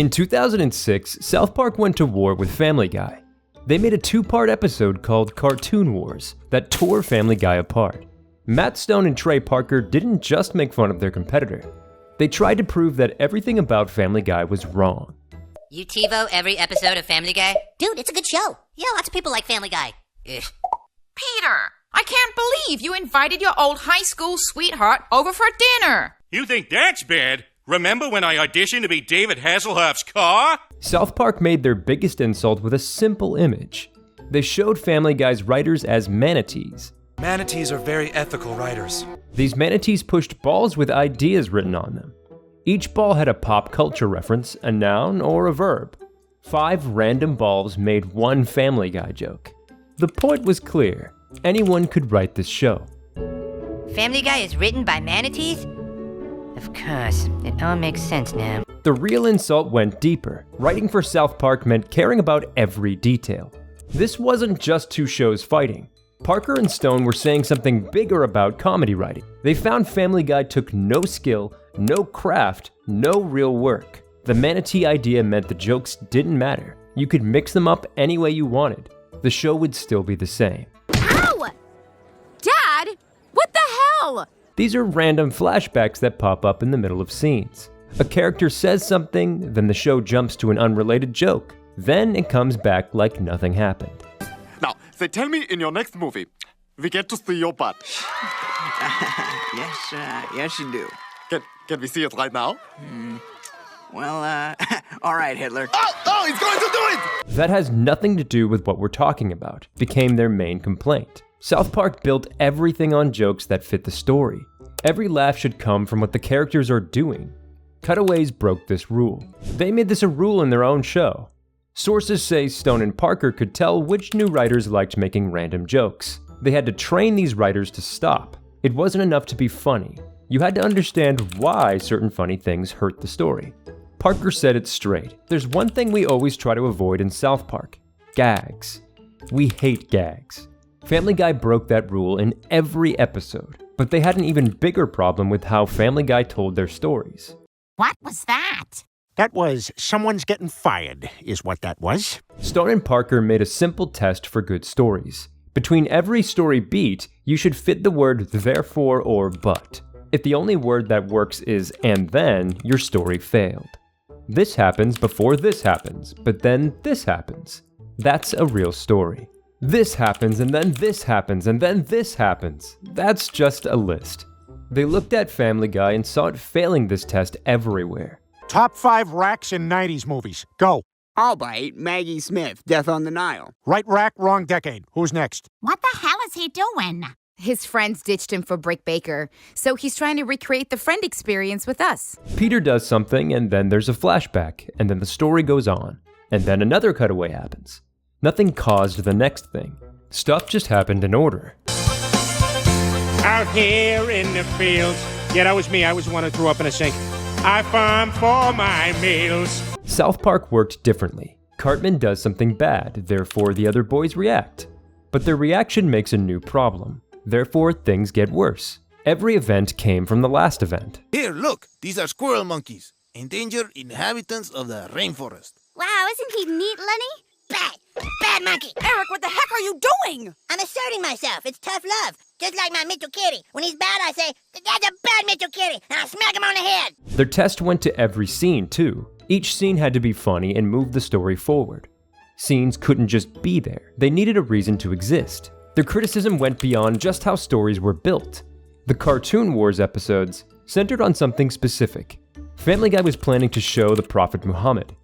In 2006, South Park went to war with Family Guy. They made a two-part episode called Cartoon Wars that tore Family Guy apart. Matt Stone and Trey Parker didn't just make fun of their competitor. They tried to prove that everything about Family Guy was wrong. You TiVo every episode of Family Guy? Dude, it's a good show. Yeah, lots of people like Family Guy. Ugh. Peter, I can't believe you invited your old high school sweetheart over for dinner. You think that's bad? Remember when I auditioned to be David Hasselhoff's car? South Park made their biggest insult with a simple image. They showed Family Guy's writers as manatees. Manatees are very ethical writers. These manatees pushed balls with ideas written on them. Each ball had a pop culture reference, a noun, or a verb. 5 random balls made one Family Guy joke. The point was clear. Anyone could write this show. Family Guy is written by manatees? Of course, it all makes sense now. The real insult went deeper. Writing for South Park meant caring about every detail. This wasn't just two shows fighting. Parker and Stone were saying something bigger about comedy writing. They found Family Guy took no skill, no craft, no real work. The manatee idea meant the jokes didn't matter. You could mix them up any way you wanted. The show would still be the same. Ow! Dad, what the hell? These are random flashbacks that pop up in the middle of scenes. A character says something, then the show jumps to an unrelated joke. Then it comes back like nothing happened. Now, they tell me in your next movie, we get to see your butt. Yes, you do. Can we see it right now? Well, all right, Hitler. Oh, he's going to do it! That has nothing to do with what we're talking about, became their main complaint. South Park built everything on jokes that fit the story. Every laugh should come from what the characters are doing. Cutaways broke this rule. They made this a rule in their own show. Sources say Stone and Parker could tell which new writers liked making random jokes. They had to train these writers to stop. It wasn't enough to be funny. You had to understand why certain funny things hurt the story. Parker said it straight. There's one thing we always try to avoid in South Park: gags. We hate gags. Family Guy broke that rule in every episode, but they had an even bigger problem with how Family Guy told their stories. What was that? That was someone's getting fired, is what that was. Stone and Parker made a simple test for good stories. Between every story beat, you should fit the word therefore or but. If the only word that works is and then, your story failed. This happens before this happens, but then this happens. That's a real story. This happens and then this happens and then this happens. That's just a list. They looked at Family Guy and saw it failing this test everywhere. Top 5 racks in 90s movies. Go. All right, Maggie Smith, Death on the Nile. Right rack, wrong decade. Who's next? What the hell is he doing? His friends ditched him for Brick Baker, so he's trying to recreate the friend experience with us. Peter does something and then there's a flashback, and then the story goes on. And then another cutaway happens. Nothing caused the next thing. Stuff just happened in order. Out here in the fields. Yeah, that was me. I was the one who threw up in a sink. I farm for my meals. South Park worked differently. Cartman does something bad, therefore the other boys react. But their reaction makes a new problem. Therefore, things get worse. Every event came from the last event. Here, look. These are squirrel monkeys, endangered inhabitants of the rainforest. Wow, isn't he neat, Lenny? Bad monkey! Eric, what the heck are you doing? I'm asserting myself. It's tough love. Just like my Mitchell Kitty. When he's bad, I say, that's a bad Mitchell Kitty, and I smack him on the head. Their test went to every scene, too. Each scene had to be funny and move the story forward. Scenes couldn't just be there. They needed a reason to exist. Their criticism went beyond just how stories were built. The Cartoon Wars episodes centered on something specific. Family Guy was planning to show the Prophet Muhammad.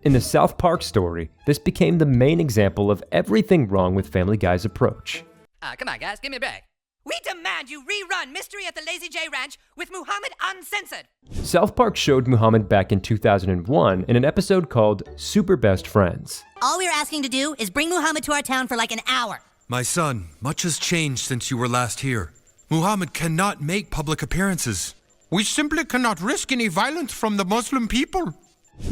In the South Park story, this became the main example of everything wrong with Family Guy's approach. Come on, guys, give me a break. We demand you rerun Mystery at the Lazy J Ranch with Muhammad uncensored. South Park showed Muhammad back in 2001 in an episode called Super Best Friends. All we're asking to do is bring Muhammad to our town for like an hour. My son, much has changed since you were last here. Muhammad cannot make public appearances. We simply cannot risk any violence from the Muslim people.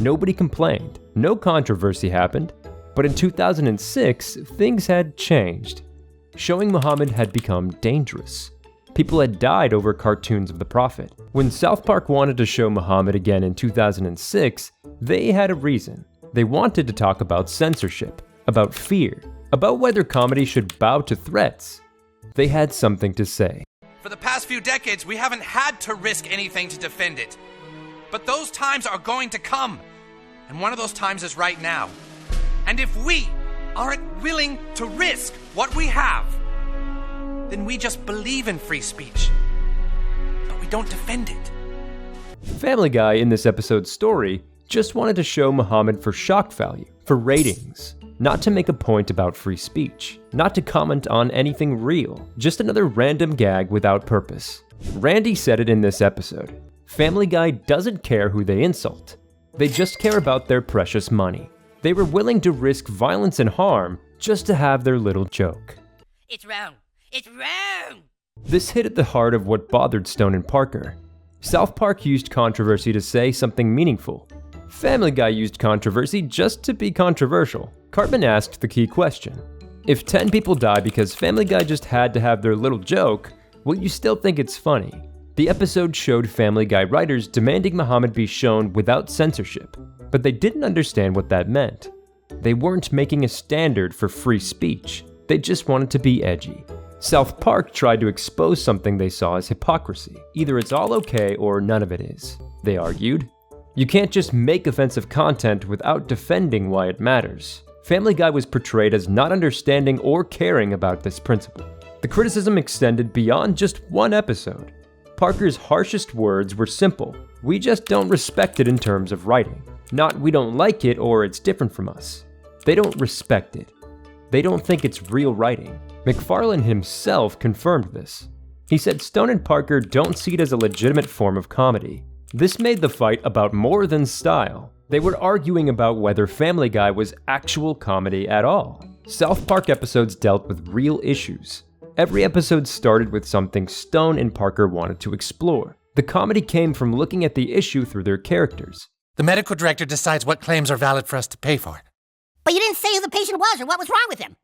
Nobody complained. No controversy happened. But in 2006, things had changed. Showing Muhammad had become dangerous. People had died over cartoons of the Prophet. When South Park wanted to show Muhammad again in 2006, they had a reason. They wanted to talk about censorship, about fear, about whether comedy should bow to threats. They had something to say. For the past few decades, we haven't had to risk anything to defend it. But those times are going to come. And one of those times is right now. And if we aren't willing to risk what we have, then we just believe in free speech. But we don't defend it. Family Guy in this episode's story just wanted to show Muhammad for shock value, for ratings, not to make a point about free speech, not to comment on anything real, just another random gag without purpose. Randy said it in this episode. Family Guy doesn't care who they insult. They just care about their precious money. They were willing to risk violence and harm just to have their little joke. It's wrong. It's wrong! This hit at the heart of what bothered Stone and Parker. South Park used controversy to say something meaningful. Family Guy used controversy just to be controversial. Cartman asked the key question. If 10 people die because Family Guy just had to have their little joke, will you still think it's funny? The episode showed Family Guy writers demanding Muhammad be shown without censorship, but they didn't understand what that meant. They weren't making a standard for free speech, they just wanted to be edgy. South Park tried to expose something they saw as hypocrisy. Either it's all okay or none of it is, they argued. You can't just make offensive content without defending why it matters. Family Guy was portrayed as not understanding or caring about this principle. The criticism extended beyond just one episode. Parker's harshest words were simple. We just don't respect it in terms of writing. Not we don't like it or it's different from us. They don't respect it. They don't think it's real writing. McFarlane himself confirmed this. He said Stone and Parker don't see it as a legitimate form of comedy. This made the fight about more than style. They were arguing about whether Family Guy was actual comedy at all. South Park episodes dealt with real issues. Every episode started with something Stone and Parker wanted to explore. The comedy came from looking at the issue through their characters. The medical director decides what claims are valid for us to pay for. But you didn't say who the patient was or what was wrong with him.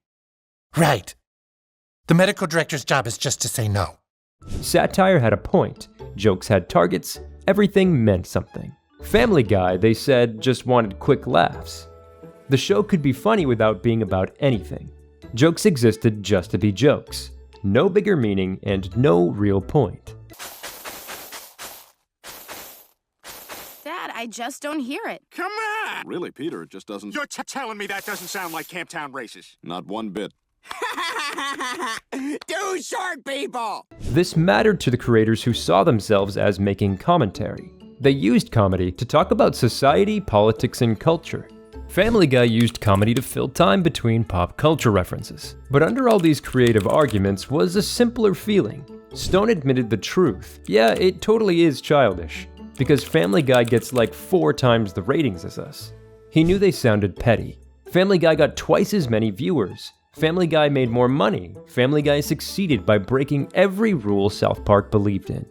Right. The medical director's job is just to say no. Satire had a point. Jokes had targets. Everything meant something. Family Guy, they said, just wanted quick laughs. The show could be funny without being about anything. Jokes existed just to be jokes. No bigger meaning and no real point. Dad, I just don't hear it. Come on! Really, Peter, it just doesn't... You're telling me that doesn't sound like Camptown races? Not one bit. Too short, people! This mattered to the creators who saw themselves as making commentary. They used comedy to talk about society, politics, and culture. Family Guy used comedy to fill time between pop culture references. But under all these creative arguments was a simpler feeling. Stone admitted the truth. Yeah, it totally is childish, because Family Guy gets like 4 times the ratings as us. He knew they sounded petty. Family Guy got twice as many viewers. Family Guy made more money. Family Guy succeeded by breaking every rule South Park believed in.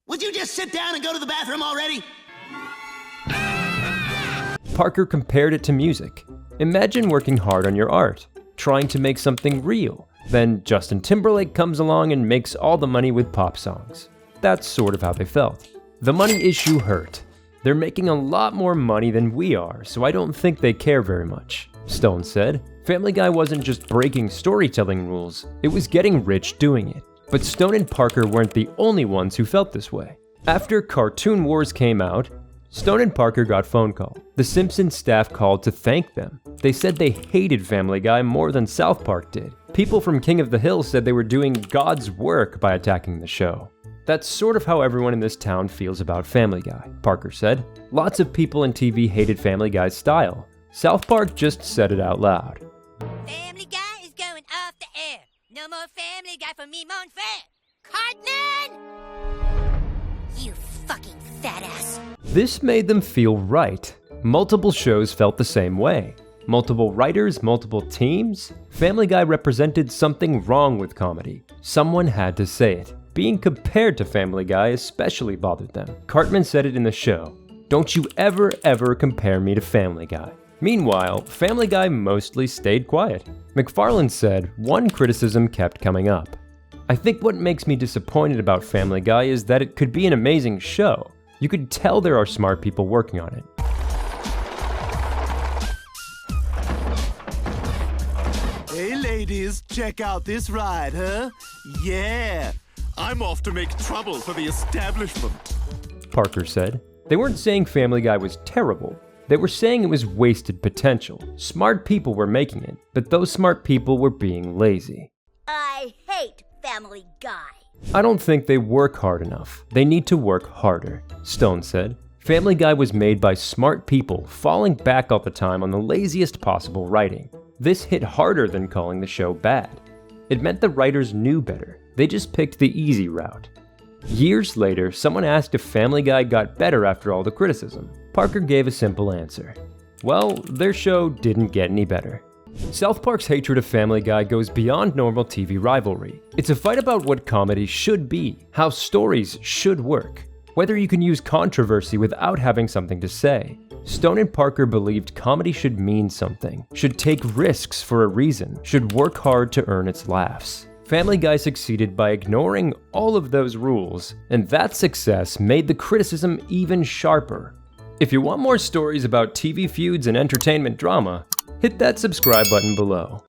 Would you just sit down and go to the bathroom already? Parker compared it to music. Imagine working hard on your art, trying to make something real. Then Justin Timberlake comes along and makes all the money with pop songs. That's sort of how they felt. The money issue hurt. They're making a lot more money than we are, so I don't think they care very much, Stone said. Family Guy wasn't just breaking storytelling rules, it was getting rich doing it. But Stone and Parker weren't the only ones who felt this way. After Cartoon Wars came out, Stone and Parker got phone call. The Simpsons staff called to thank them. They said they hated Family Guy more than South Park did. People from King of the Hill said they were doing God's work by attacking the show. That's sort of how everyone in this town feels about Family Guy, Parker said. Lots of people in TV hated Family Guy's style. South Park just said it out loud. Family Guy is going off the air. No more Family Guy for me, mon frere. Cartman! You fucking fat ass. This made them feel right. Multiple shows felt the same way. Multiple writers, multiple teams. Family Guy represented something wrong with comedy. Someone had to say it. being compared to Family Guy especially bothered them. Cartman said it in the show, "Don't you ever compare me to Family Guy." Meanwhile, Family Guy mostly stayed quiet. McFarlane said one criticism kept coming up. "I think what makes me disappointed about Family Guy is that it could be an amazing show. You could tell there are smart people working on it." Hey ladies, check out this ride, huh? Yeah, I'm off to make trouble for the establishment. Parker said. They weren't saying Family Guy was terrible. They were saying it was wasted potential. Smart people were making it, but those smart people were being lazy. I hate Family Guy. "I don't think they work hard enough. They need to work harder," Stone said. Family Guy was made by smart people falling back all the time on the laziest possible writing. This hit harder than calling the show bad. It meant the writers knew better. They just picked the easy route. Years later, someone asked if Family Guy got better after all the criticism. Parker gave a simple answer. Well, their show didn't get any better. South Park's hatred of Family Guy goes beyond normal TV rivalry. It's a fight about what comedy should be, how stories should work, whether you can use controversy without having something to say. Stone and Parker believed comedy should mean something, should take risks for a reason, should work hard to earn its laughs. Family Guy succeeded by ignoring all of those rules, and that success made the criticism even sharper. If you want more stories about TV feuds and entertainment drama, hit that subscribe button below.